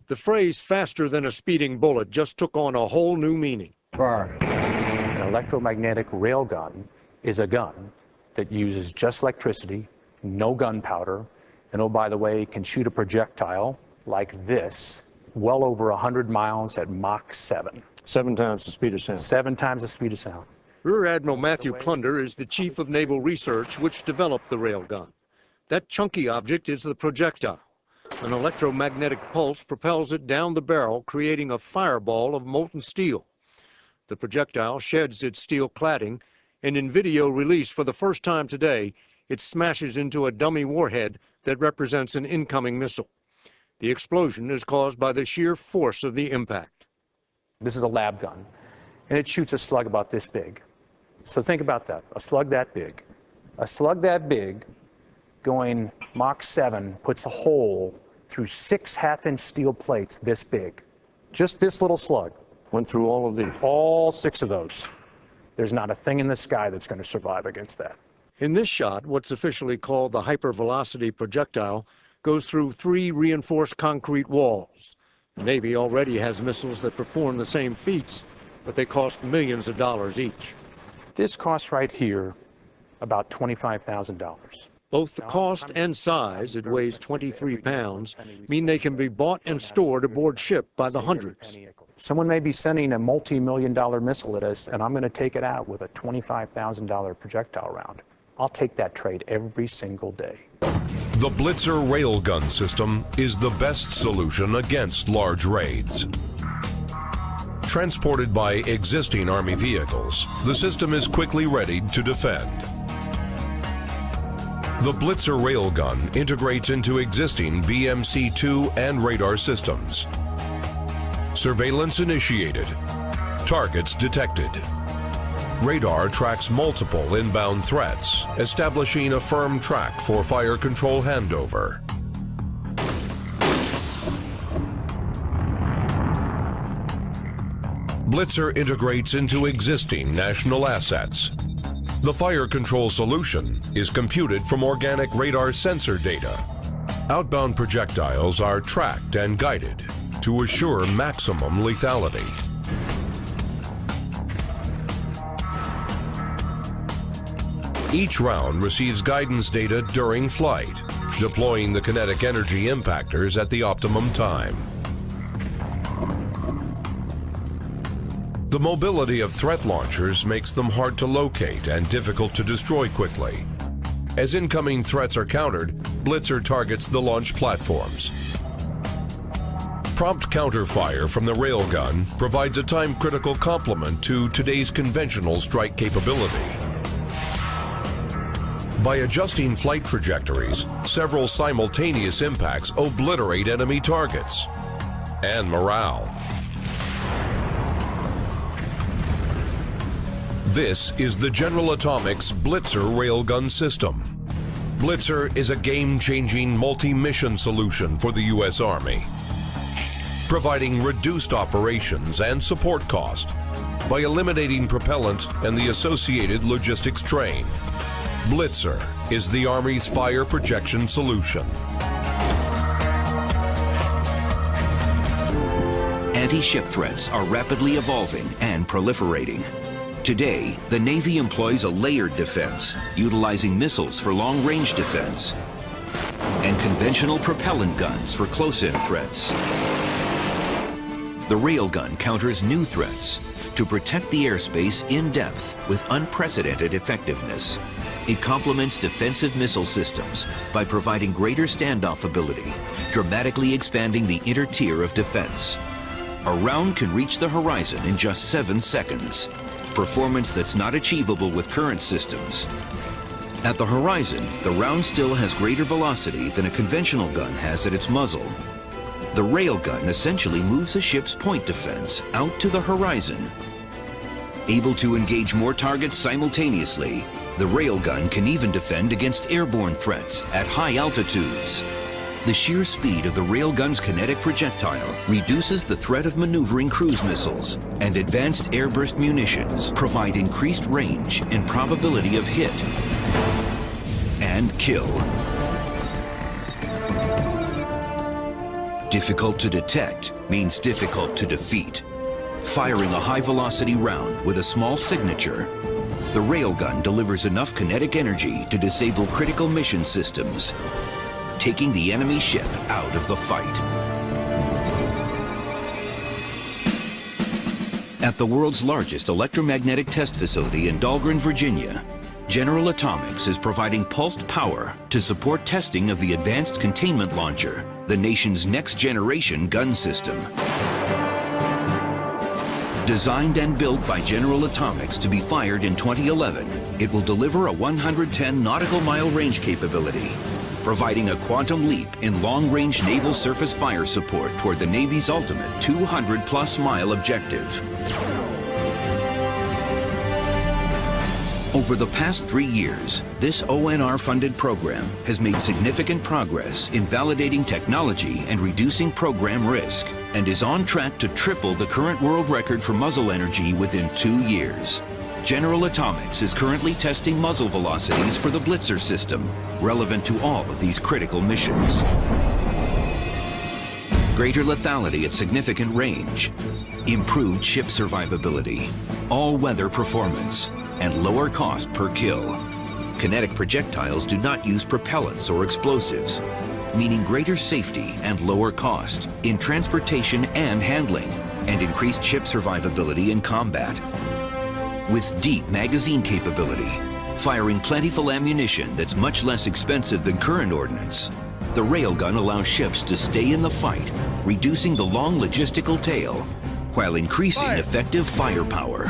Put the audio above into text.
The phrase faster than a speeding bullet just took on a whole new meaning. An electromagnetic railgun is a gun that uses just electricity, no gunpowder, and oh, by the way, can shoot a projectile like this, well over 100 miles at Mach 7. 7 times the speed of sound. 7 times the speed of sound. Rear Admiral Matthew Plunder is the chief of naval research which developed the railgun. That chunky object is the projectile. An electromagnetic pulse propels it down the barrel, creating a fireball of molten steel. The projectile sheds its steel cladding, and in video released for the first time today, it smashes into a dummy warhead that represents an incoming missile. The explosion is caused by the sheer force of the impact. This is a lab gun, and it shoots a slug about this big. So think about that, a slug that big. A slug that big going Mach 7 puts a hole through 6 half-inch steel plates this big. Just this little slug. Went through all of these. All 6 of those. There's not a thing in the sky that's going to survive against that. In this shot, what's officially called the hypervelocity projectile goes through 3 reinforced concrete walls. The Navy already has missiles that perform the same feats, but they cost millions of dollars each. This costs right here about $25,000. Both the cost and size, it weighs 23 pounds, mean they can be bought and stored aboard ship by the hundreds. Someone may be sending a multi-million-dollar missile at us, and I'm going to take it out with a $25,000 projectile round. I'll take that trade every single day. The Blitzer railgun system is the best solution against large raids. Transported by existing Army vehicles, the system is quickly readied to defend. The Blitzer railgun integrates into existing BMC-2 and radar systems. Surveillance initiated. Targets detected. Radar tracks multiple inbound threats, establishing a firm track for fire control handover. Blitzer integrates into existing national assets. The fire control solution is computed from organic radar sensor data. Outbound projectiles are tracked and guided to assure maximum lethality. Each round receives guidance data during flight, deploying the kinetic energy impactors at the optimum time. The mobility of threat launchers makes them hard to locate and difficult to destroy quickly. As incoming threats are countered, Blitzer targets the launch platforms. Prompt counterfire from the railgun provides a time-critical complement to today's conventional strike capability. By adjusting flight trajectories, several simultaneous impacts obliterate enemy targets and morale. This is the General Atomics Blitzer railgun system. Blitzer is a game-changing multi-mission solution for the U.S. Army, providing reduced operations and support cost by eliminating propellant and the associated logistics strain. Blitzer is the Army's fire projection solution. Anti-ship threats are rapidly evolving and proliferating. Today, the Navy employs a layered defense, utilizing missiles for long-range defense and conventional propellant guns for close-in threats. The railgun counters new threats to protect the airspace in depth with unprecedented effectiveness. It complements defensive missile systems by providing greater standoff ability, dramatically expanding the inner tier of defense. A round can reach the horizon in just 7 seconds, performance that's not achievable with current systems. At the horizon, the round still has greater velocity than a conventional gun has at its muzzle. The railgun essentially moves a ship's point defense out to the horizon. Able to engage more targets simultaneously, the railgun can even defend against airborne threats at high altitudes. The sheer speed of the railgun's kinetic projectile reduces the threat of maneuvering cruise missiles, and advanced airburst munitions provide increased range and probability of hit and kill. Difficult to detect means difficult to defeat. Firing a high-velocity round with a small signature, the railgun delivers enough kinetic energy to disable critical mission systems, taking the enemy ship out of the fight. At the world's largest electromagnetic test facility in Dahlgren, Virginia, General Atomics is providing pulsed power to support testing of the Advanced Containment Launcher, the nation's next-generation gun system. Designed and built by General Atomics to be fired in 2011, it will deliver a 110 nautical mile range capability, providing a quantum leap in long-range naval surface fire support toward the Navy's ultimate 200-plus mile objective. Over the past 3 years, this ONR-funded program has made significant progress in validating technology and reducing program risk, and is on track to triple the current world record for muzzle energy within 2 years. General Atomics is currently testing muzzle velocities for the Blitzer system, relevant to all of these critical missions. Greater lethality at significant range, improved ship survivability, all-weather performance, and lower cost per kill. Kinetic projectiles do not use propellants or explosives, meaning greater safety and lower cost in transportation and handling, and increased ship survivability in combat. With deep magazine capability, firing plentiful ammunition that's much less expensive than current ordnance, the railgun allows ships to stay in the fight, reducing the long logistical tail, while increasing effective firepower.